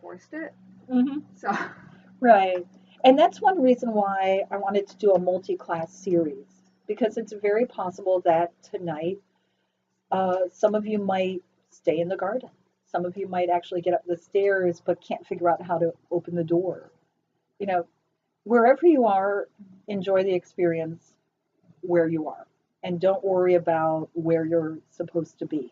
forced it. Mm-hmm. So Right. And that's one reason why I wanted to do a multi-class series, because it's very possible that tonight some of you might stay in the garden. Some of you might actually get up the stairs but can't figure out how to open the door. You know, wherever you are, enjoy the experience where you are and don't worry about where you're supposed to be.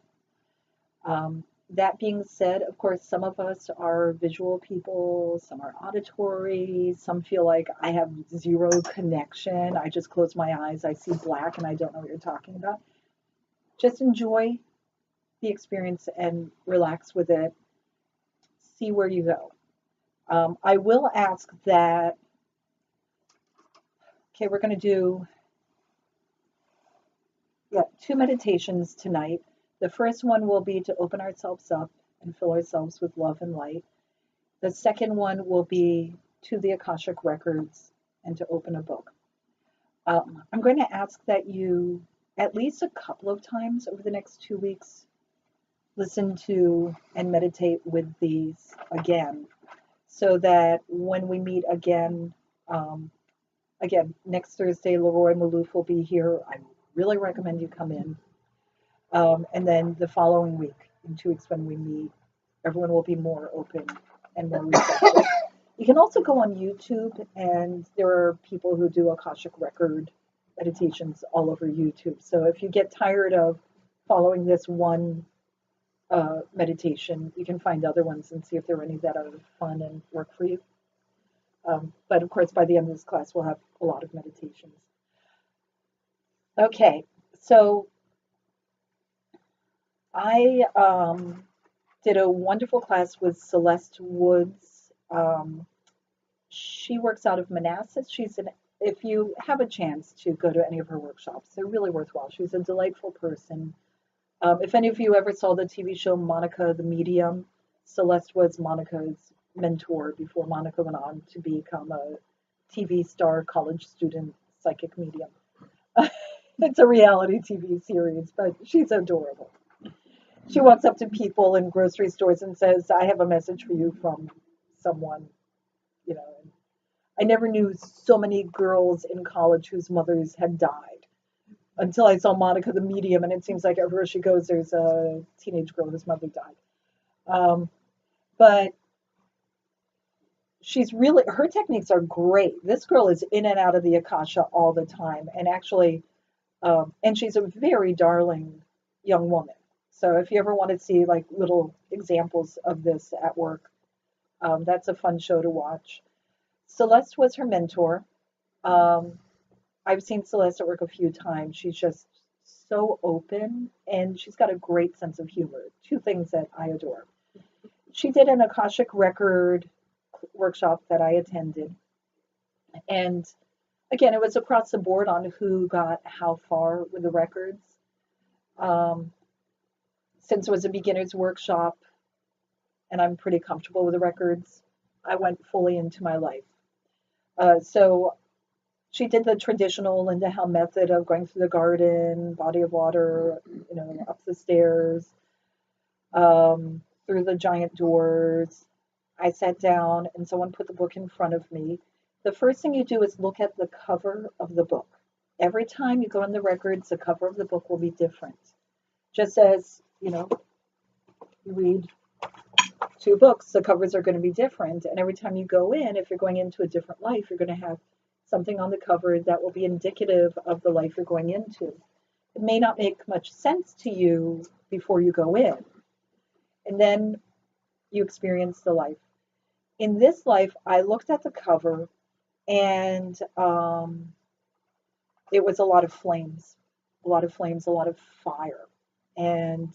That being said, of course, some of us are visual people, some are auditory, some feel like I have zero connection. I just close my eyes, I see black, and I don't know what you're talking about. Just enjoy the experience and relax with it. See where you go. I will ask that, okay, we're going to do two meditations tonight. The first one will be to open ourselves up and fill ourselves with love and light. The second one will be to the Akashic Records and to open a book. I'm going to ask that you, at least a couple of times over the next 2 weeks, listen to and meditate with these again, so that when we meet again, next Thursday, Leroy Maloof will be here. I really recommend you come in. And then the following week, in 2 weeks when we meet, everyone will be more open and more receptive. You can also go on YouTube, and there are people who do Akashic Record meditations all over YouTube. So if you get tired of following this one meditation, you can find other ones and see if there are any that are fun and work for you. But of course, by the end of this class, we'll have a lot of meditations. Okay, so I did a wonderful class with Celeste Woods. She works out of Manassas. If you have a chance to go to any of her workshops, they're really worthwhile. She's a delightful person. If any of you ever saw the TV show Monica the Medium, Celeste was Monica's mentor before Monica went on to become a TV star, college student, psychic medium. It's a reality TV series, but she's adorable. She walks up to people in grocery stores and says, I have a message for you from someone, you know. I never knew so many girls in college whose mothers had died until I saw Monica the Medium, and it seems like everywhere she goes, there's a teenage girl whose mother died. But her techniques are great. This girl is in and out of the Akasha all the time, and actually, and she's a very darling young woman. So if you ever want to see like little examples of this at work, that's a fun show to watch. Celeste was her mentor. I've seen Celeste at work a few times. She's just so open, and she's got a great sense of humor. Two things that I adore. She did an Akashic Record workshop that I attended. And again, it was across the board on who got how far with the records. Since it was a beginner's workshop and I'm pretty comfortable with the records, I went fully into my life. So she did the traditional Linda Howe method of going through the garden, body of water, up the stairs, through the giant doors. I sat down and someone put the book in front of me. The first thing you do is look at the cover of the book. Every time you go in the records, the cover of the book will be different. Just as, you read two books, the covers are going to be different. And every time you go in, if you're going into a different life, you're going to have something on the cover that will be indicative of the life you're going into. It may not make much sense to you before you go in. And then you experience the life. In this life, I looked at the cover, and it was a lot of flames, a lot of fire. And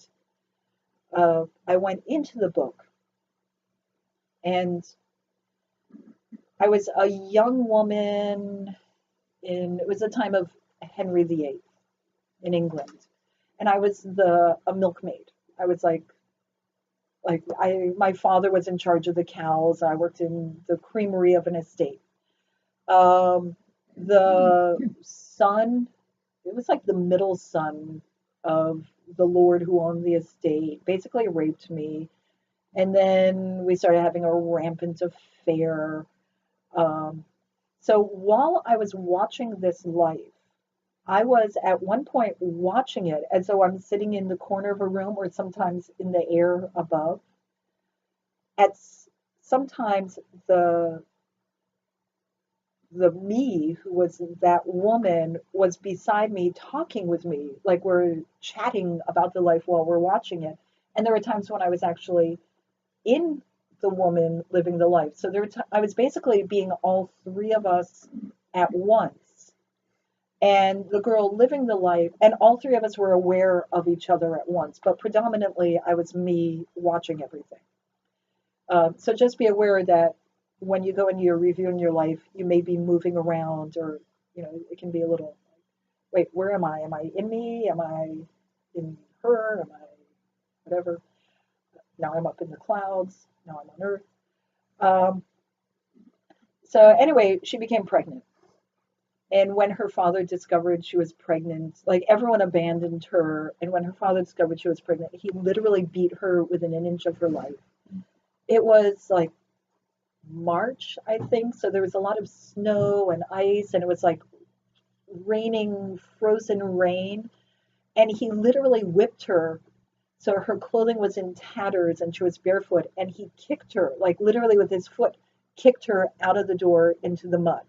I went into the book, and I was a young woman it was the time of Henry VIII in England, and I was a milkmaid. I was my father was in charge of the cows. I worked in the creamery of an estate. The son, it was like the middle son of the lord who owned the estate, basically raped me And then we started having a rampant affair. Um, so while I was watching this life, I was at one point watching it as though I'm sitting in the corner of a room or sometimes in the air above. At sometimes the me who was that woman was beside me talking with me, like we're chatting about the life while we're watching it. And there were times when I was actually in the woman living the life. So I was basically being all three of us at once. And the girl living the life, and all three of us were aware of each other at once, but predominantly I was me watching everything. So just be aware that when you go into your review in your life, you may be moving around, or it can be a little. Wait, where am I? Am I in me? Am I in her? Am I whatever? Now I'm up in the clouds. Now I'm on Earth. Um, so anyway, she became pregnant, and when her father discovered she was pregnant, like everyone abandoned her. And when her father discovered she was pregnant, he literally beat her within an inch of her life. It was like March, I think. So there was a lot of snow and ice, and it was like raining, frozen rain. And he literally whipped her. So her clothing was in tatters and she was barefoot. And he kicked her, like literally with his foot, kicked her out of the door into the mud.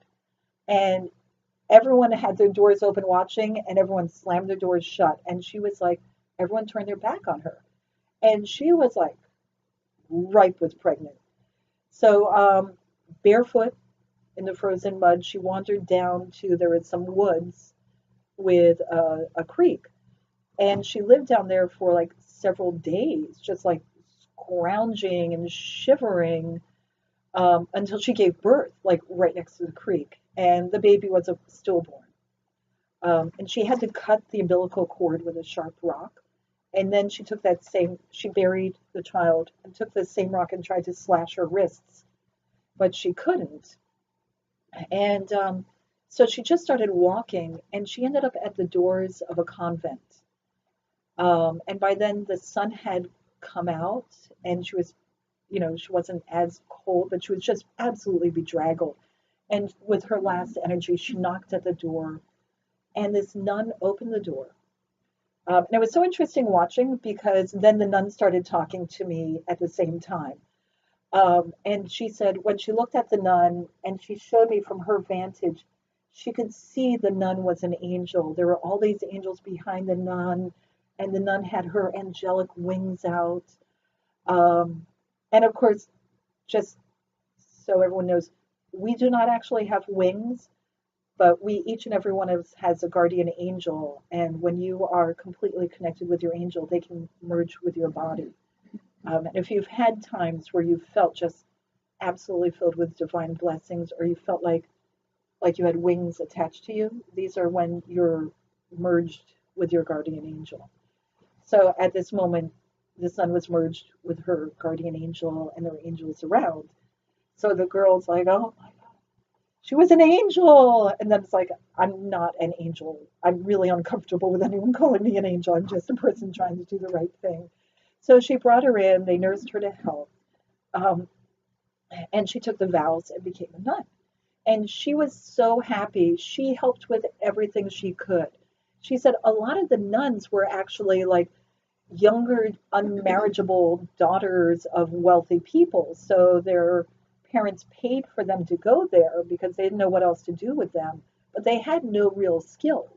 And everyone had their doors open watching, and everyone slammed their doors shut. And she was like, everyone turned their back on her. And she was like ripe with pregnant. So barefoot in the frozen mud, she wandered down to, there was some woods with a creek. And she lived down there for like several days, just like scrounging and shivering until she gave birth, like right next to the creek. And the baby was a stillborn. And she had to cut the umbilical cord with a sharp rock. And then she buried the child and took the same rock and tried to slash her wrists, but she couldn't. And so she just started walking, and she ended up at the doors of a convent. And by then the sun had come out, and she was, she wasn't as cold, but she was just absolutely bedraggled. And with her last energy, she knocked at the door, and this nun opened the door. And it was so interesting watching, because then the nun started talking to me at the same time. And she said when she looked at the nun and she showed me from her vantage, she could see the nun was an angel. There were all these angels behind the nun, and the nun had her angelic wings out. Um, and of course, just so everyone knows, we do not actually have wings, but each and every one of us has a guardian angel. And when you are completely connected with your angel, they can merge with your body. And if you've had times where you felt just absolutely filled with divine blessings, or you felt like you had wings attached to you, these are when you're merged with your guardian angel. So at this moment, the sun was merged with her guardian angel, and there were angels around. So the girl's like, oh my God, she was an angel. And then it's like, I'm not an angel. I'm really uncomfortable with anyone calling me an angel. I'm just a person trying to do the right thing. So she brought her in, they nursed her to health, um, and she took the vows and became a nun. And she was so happy. She helped with everything she could. She said a lot of the nuns were actually like younger, unmarriageable daughters of wealthy people. So their parents paid for them to go there because they didn't know what else to do with them, but they had no real skills.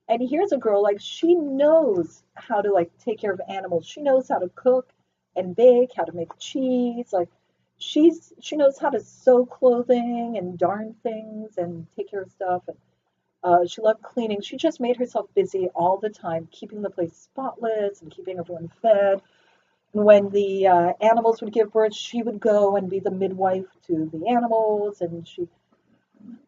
And here's a girl, like, she knows how to like take care of animals. She knows how to cook and bake, how to make cheese. Like, she knows how to sew clothing and darn things and take care of stuff. And she loved cleaning. She just made herself busy all the time, keeping the place spotless and keeping everyone fed. And when the animals would give birth, she would go and be the midwife to the animals. And she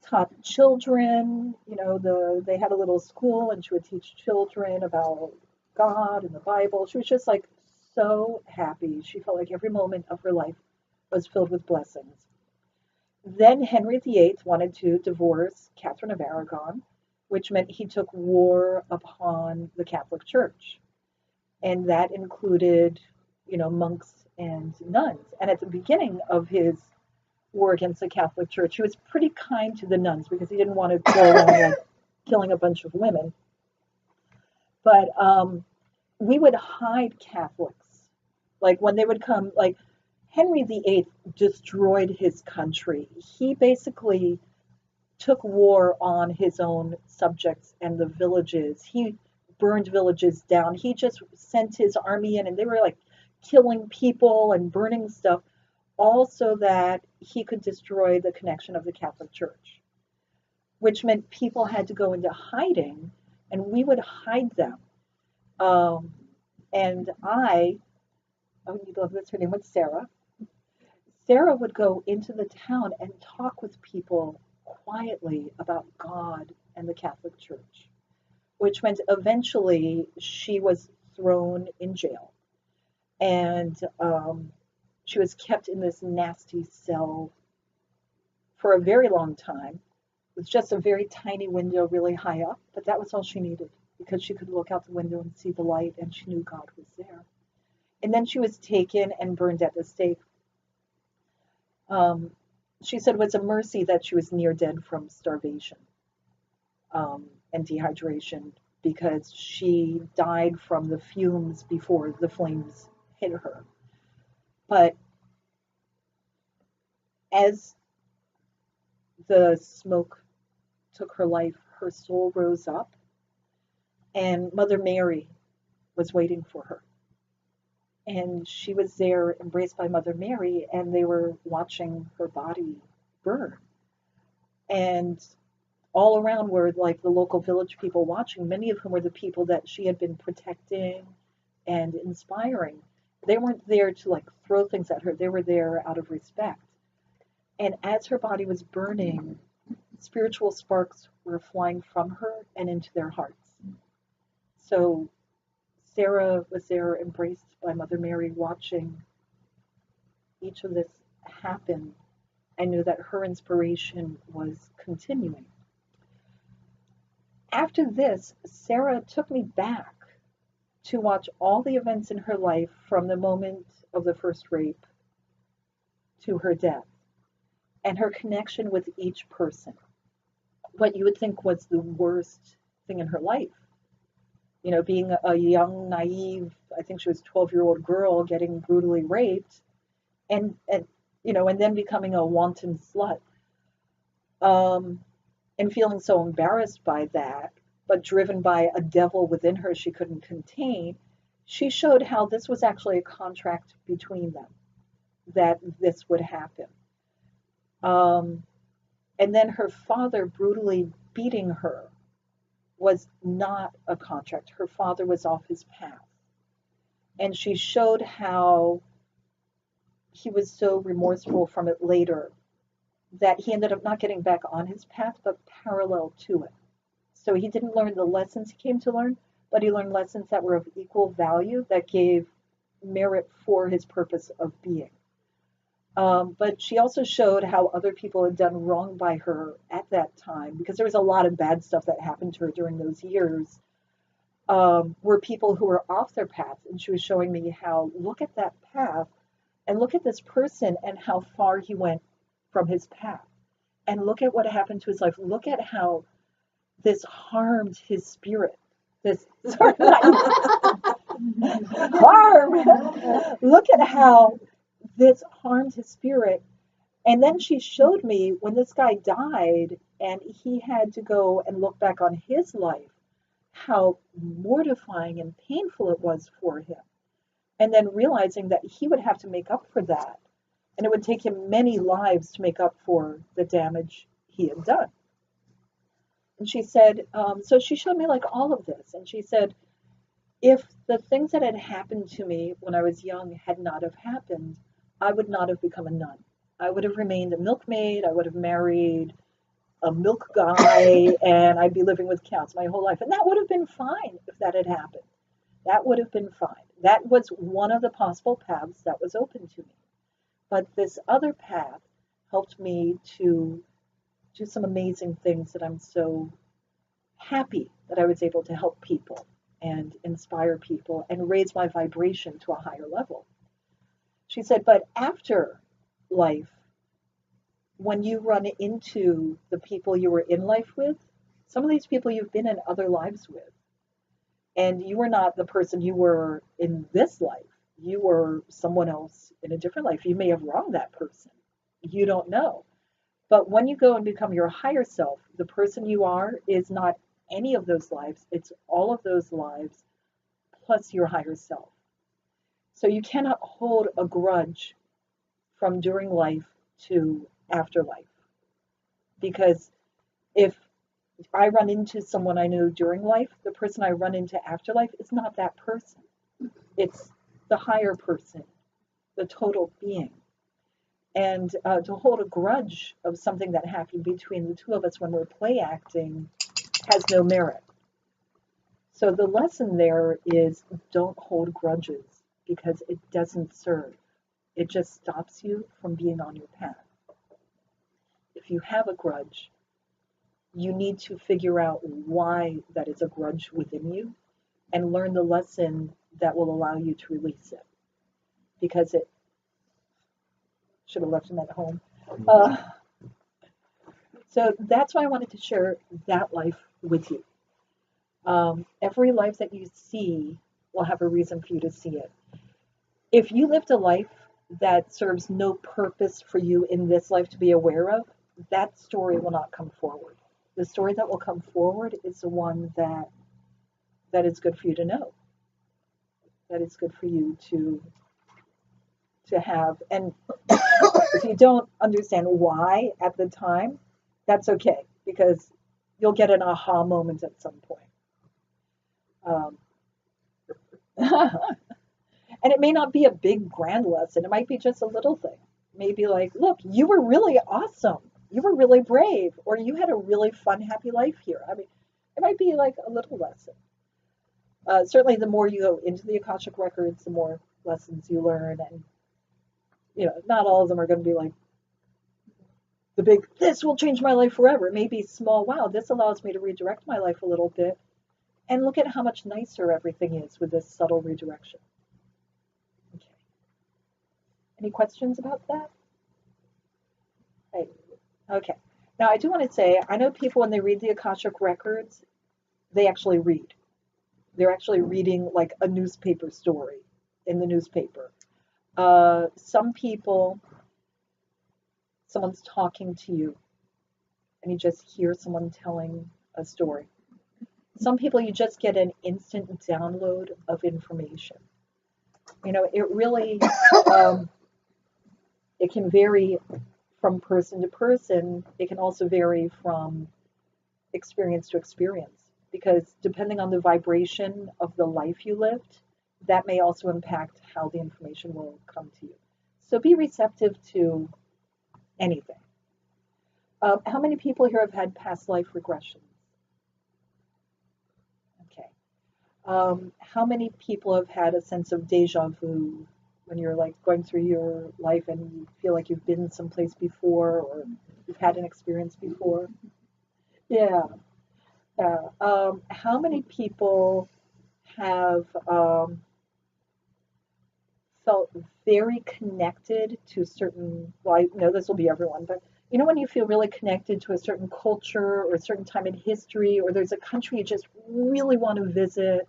taught children. They had a little school, and she would teach children about God and the Bible. She was just like so happy. She felt like every moment of her life was filled with blessings. Then Henry VIII wanted to divorce Catherine of Aragon, which meant he took war upon the Catholic Church. And that included, monks and nuns. And at the beginning of his war against the Catholic Church, he was pretty kind to the nuns because he didn't want to go around like killing a bunch of women. But we would hide Catholics. Like when they would come, like Henry VIII destroyed his country. He basically took war on his own subjects and the villages. He burned villages down. He just sent his army in and they were like killing people and burning stuff, all so that he could destroy the connection of the Catholic Church, which meant people had to go into hiding and we would hide them. Um, and oh, you love this, her name was Sarah. Sarah would go into the town and talk with people quietly about God and the Catholic Church, which meant eventually she was thrown in jail. And she was kept in this nasty cell for a very long time with just a very tiny window really high up, but that was all she needed because she could look out the window and see the light and she knew God was there. And then she was taken and burned at the stake. She said it was a mercy that she was near dead from starvation and dehydration because she died from the fumes before the flames hit her. But as the smoke took her life, her soul rose up, and Mother Mary was waiting for her. And she was there embraced by Mother Mary, and they were watching her body burn. And all around were like the local village people watching, many of whom were the people that she had been protecting and inspiring. They weren't there to like throw things at her, they were there out of respect. And as her body was burning, spiritual sparks were flying from her and into their hearts. So Sarah was there embraced by Mother Mary, watching each of this happen. I knew that her inspiration was continuing. After this, Sarah took me back to watch all the events in her life from the moment of the first rape to her death and her connection with each person. What you would think was the worst thing in her life. You know, being a young, naive, I think she was 12-year-old girl getting brutally raped and you know, and then becoming a wanton slut. And feeling so embarrassed by that, but driven by a devil within her she couldn't contain, she showed how this was actually a contract between them, that this would happen. And then her father brutally beating her was not a contract. Her father was off his path. And she showed how he was so remorseful from it later that he ended up not getting back on his path, but parallel to it. So he didn't learn the lessons he came to learn, but he learned lessons that were of equal value that gave merit for his purpose of being. But she also showed how other people had done wrong by her at that time, because there was a lot of bad stuff that happened to her during those years, were people who were off their path. And she was showing me how, look at that path and look at this person and how far he went from his path. And look at what happened to his life. Look at how this harmed his spirit. This harm. Look at how this harmed his spirit. And then she showed me when this guy died and he had to go and look back on his life, how mortifying and painful it was for him. And then realizing that he would have to make up for that. And it would take him many lives to make up for the damage he had done. And she said, so she showed me like all of this. And she said, if the things that had happened to me when I was young had not have happened, I would not have become a nun. I would have remained a milkmaid. I would have married a milk guy, and I'd be living with cows my whole life. And that would have been fine if that had happened. That would have been fine. That was one of the possible paths that was open to me. But this other path helped me to do some amazing things that I'm so happy that I was able to help people and inspire people and raise my vibration to a higher level. She said, but after life, when you run into the people you were in life with, some of these people you've been in other lives with, and you were not the person you were in this life. You were someone else in a different life. You may have wronged that person. You don't know. But when you go and become your higher self, the person you are is not any of those lives. It's all of those lives plus your higher self. So you cannot hold a grudge from during life to afterlife. Because if I run into someone I knew during life, the person I run into afterlife is not that person. It's the higher person, the total being. And to hold a grudge of something that happened between the two of us when we're play acting has no merit. So the lesson there is don't hold grudges because it doesn't serve. It just stops you from being on your path. If you have a grudge, you need to figure out why that is a grudge within you and learn the lesson that will allow you to release it. Because it should have left him at home. So that's why I wanted to share that life with you. Every life that you see will have a reason for you to see it. If you lived a life that serves no purpose for you in this life to be aware of, that story will not come forward. The story that will come forward is the one that is good for you to know. That is good for you to have. And if you don't understand why at the time, that's okay, because you'll get an aha moment at some point. And it may not be a big grand lesson. It might be just a little thing. Maybe like, look, you were really awesome. You were really brave. Or you had a really fun, happy life here. I mean, it might be like a little lesson. Certainly the more you go into the Akashic Records, the more lessons you learn. And, not all of them are going to be like the big, this will change my life forever. It may be small, wow, this allows me to redirect my life a little bit. And look at how much nicer everything is with this subtle redirection. Okay. Any questions about that? Right. Okay. Now, I do want to say, I know people, when they read the Akashic Records, they actually read. They're actually reading like a newspaper story in the newspaper. Some people, someone's talking to you, and you just hear someone telling a story. Some people, you just get an instant download of information. It really, it can vary from person to person. It can also vary from experience to experience, because depending on the vibration of the life you lived, that may also impact how the information will come to you. So be receptive to anything. How many people here have had past life regressions? Okay. How many people have had a sense of deja vu when you're like going through your life and you feel like you've been someplace before or you've had an experience before? Yeah. How many people have felt very connected to certain, well, I know this will be everyone, but when you feel really connected to a certain culture or a certain time in history, or there's a country you just really want to visit.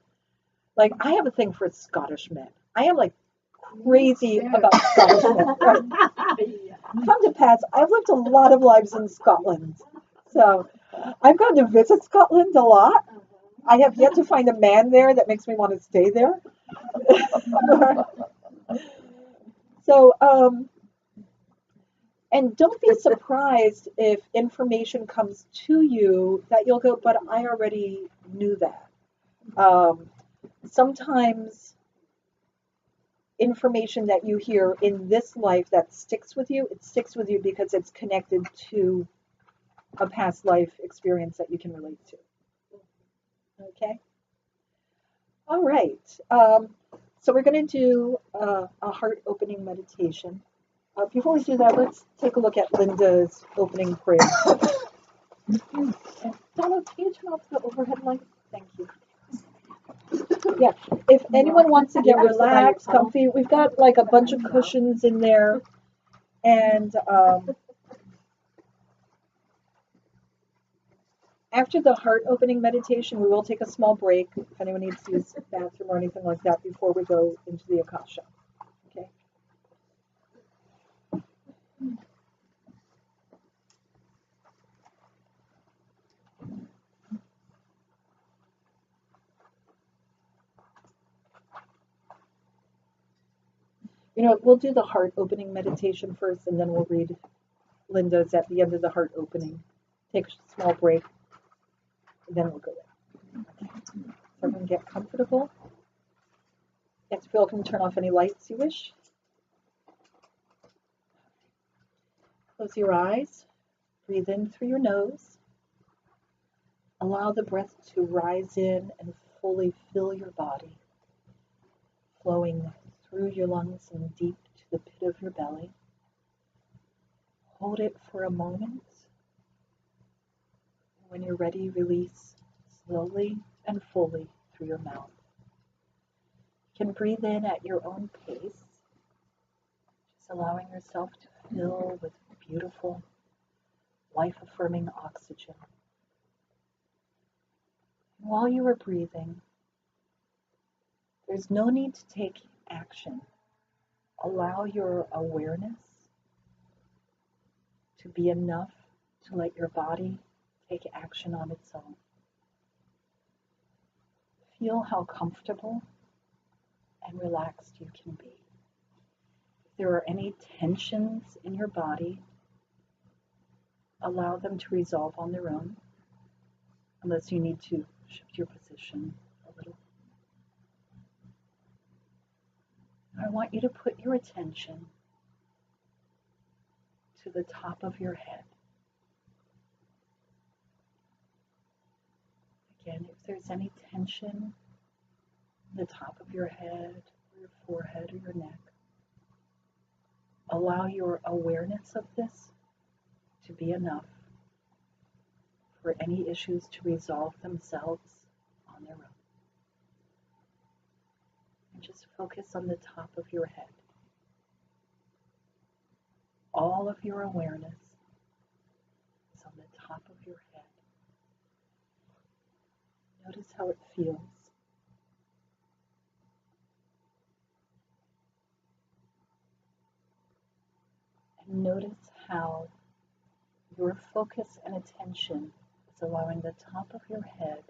Like, I have a thing for Scottish men. I am like crazy about Scottish men. Right? Come to pass, I've lived a lot of lives in Scotland. So I've gone to visit Scotland a lot. I have yet to find a man there that makes me want to stay there. So, and don't be surprised if information comes to you that you'll go, but I already knew that. Sometimes information that you hear in this life that sticks with you, it sticks with you because it's connected to a past life experience that you can relate to. Okay? All right. So we're going to do a heart-opening meditation. Before we do that, let's take a look at Linda's opening prayer. And Donald, can you turn off the overhead light? Thank you. Yeah, if anyone wants to get relaxed, comfy, we've got like a bunch of cushions in there. And after the heart opening meditation, we will take a small break if anyone needs to use the bathroom or anything like that before we go into the Akasha. Okay. You know, we'll do the heart opening meditation first, and then we'll read Linda's at the end of the heart opening. Take a small break, and then we'll go there. Okay. So everyone get comfortable. Yes, Phil can turn off any lights you wish. Close your eyes. Breathe in through your nose. Allow the breath to rise in and fully fill your body, flowing through your lungs and deep to the pit of your belly. Hold it for a moment. When you're ready, release slowly and fully through your mouth. You can breathe in at your own pace, just allowing yourself to fill with beautiful, life-affirming oxygen. And while you are breathing, there's no need to take action. Allow your awareness to be enough to let your body take action on its own. Feel how comfortable and relaxed you can be. If there are any tensions in your body, allow them to resolve on their own, unless you need to shift your position a little. I want you to put your attention to the top of your head. Again, if there's any tension in the top of your head, or your forehead, or your neck, allow your awareness of this to be enough for any issues to resolve themselves on their own. And just focus on the top of your head. All of your awareness is on the top of your head. Notice how it feels. And notice how your focus and attention is allowing the top of your head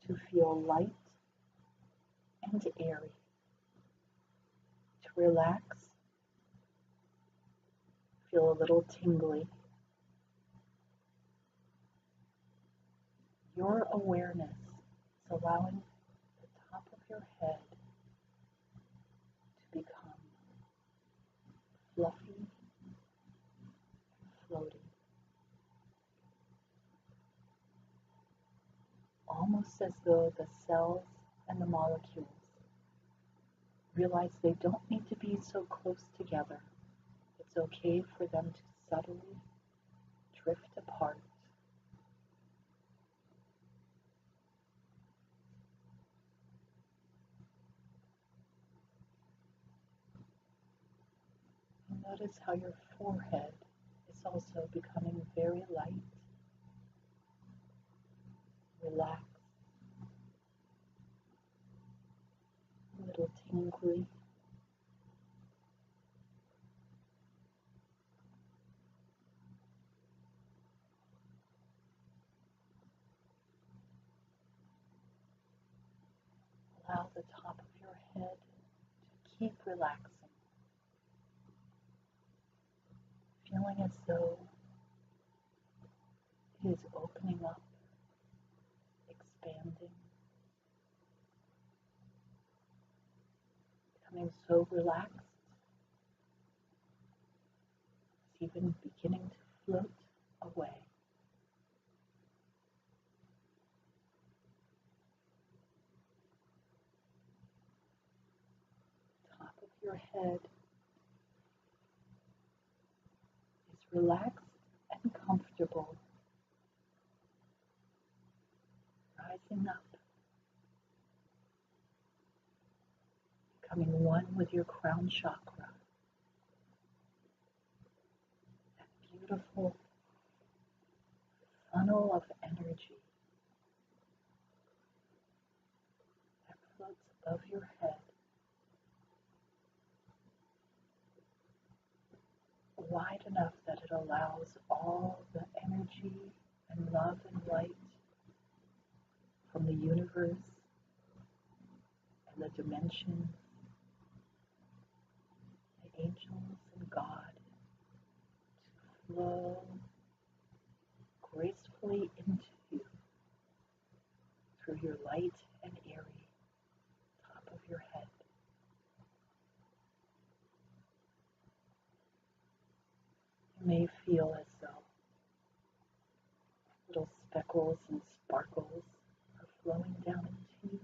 to feel light and airy, to relax, feel a little tingly. Your awareness is allowing the top of your head to become fluffy and floaty, almost as though the cells and the molecules realize they don't need to be so close together. It's okay for them to subtly drift apart. And notice how your forehead is also becoming very light, relaxed, a little tingly. Allow the top of your head to keep relaxing, feeling as though it is opening up, expanding, becoming so relaxed, it's even beginning to float away. The top of your head is relaxed and comfortable, rising up becoming one with your crown chakra, that beautiful funnel of energy that floats above your head, wide enough that it allows all the energy and love and light from the universe and the dimensions, the angels and God to flow gracefully into you through your light and airy top of your head. You may feel as though little speckles and sparkles are flowing down into you,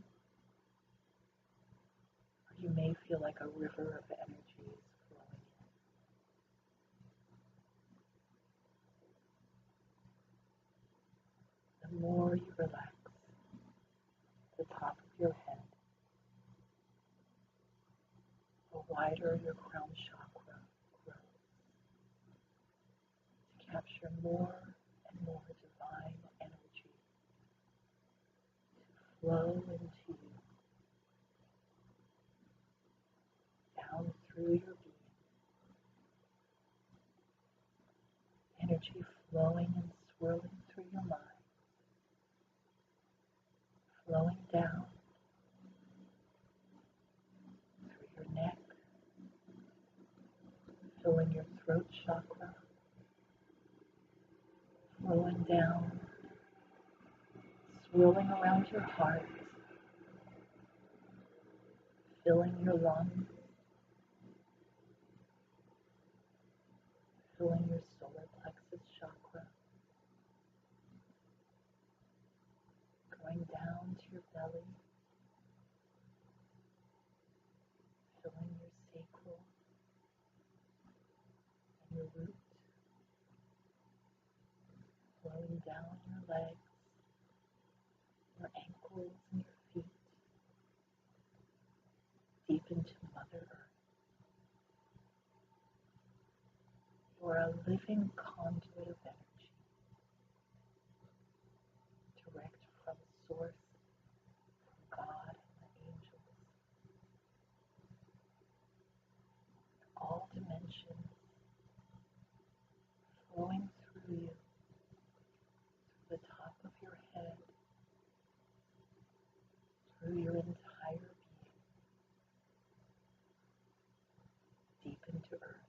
or you may feel like a river of energy is flowing in. The more you relax the top of your head, the wider your crown chakra grows to capture more and more divine energy to flow into you, down through your being. Energy flowing and swirling through your mind, flowing down through your neck, filling your throat chakra, flowing down, swirling around your heart, filling your lungs, filling your solar plexus chakra, going down to your belly, filling your sacral and your root, flowing down your legs, your ankles and your feet, deep into Mother Earth. You are a living conduit of energy, direct from Source, from God and the angels, all dimensions, flowing through you, through the top of your head, through your entire being, deep into Earth.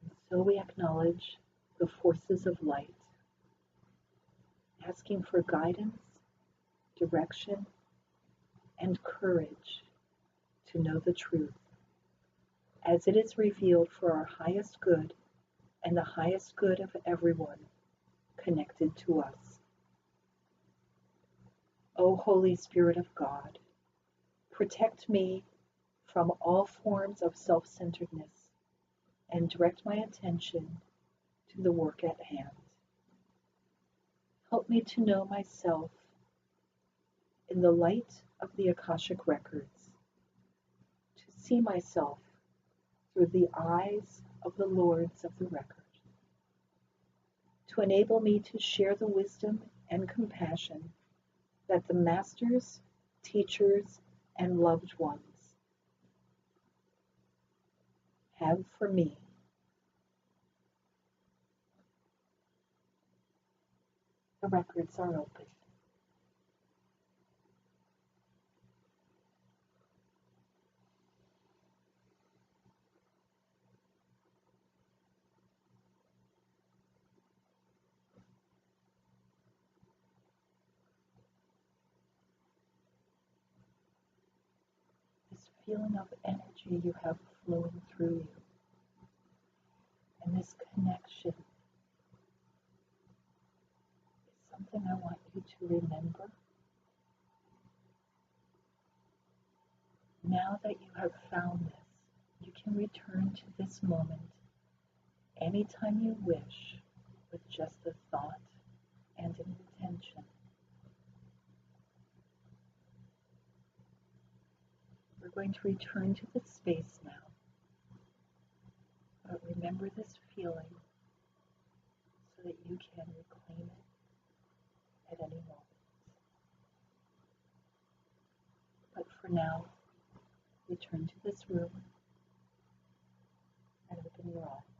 And so we acknowledge the forces of light, asking for guidance, direction, and courage to know the truth, as it is revealed for our highest good and the highest good of everyone connected to us. O Holy Spirit of God, protect me from all forms of self-centeredness and direct my attention to the work at hand. Help me to know myself in the light of the Akashic Records, to see myself through the eyes of the Lords of the Record, to enable me to share the wisdom and compassion that the masters, teachers, and loved ones have for me. The records are open. This feeling of energy you have flowing through you, and this connection is something I want you to remember. Now that you have found this, you can return to this moment anytime you wish, with just a thought and an intention. We're going to return to this space now, but remember this feeling so that you can reclaim it at any moment. But for now, return to this room and open your eyes.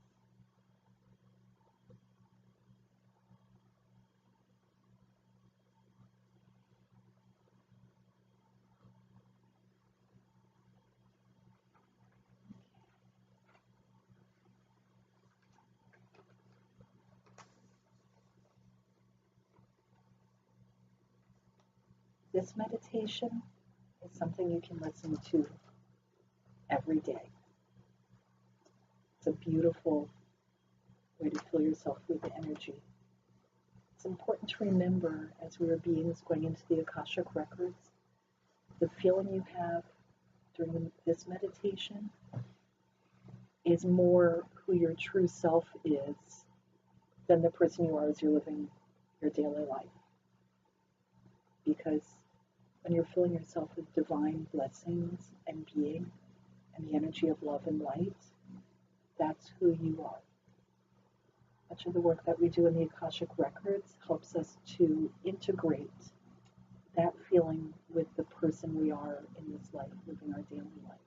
This meditation is something you can listen to every day. It's a beautiful way to fill yourself with energy. It's important to remember, as we are beings going into the Akashic Records, the feeling you have during this meditation is more who your true self is than the person you are as you're living your daily life. Because when you're filling yourself with divine blessings and being and the energy of love and light, that's who you are. Much of the work that we do in the Akashic Records helps us to integrate that feeling with the person we are in this life, living our daily life.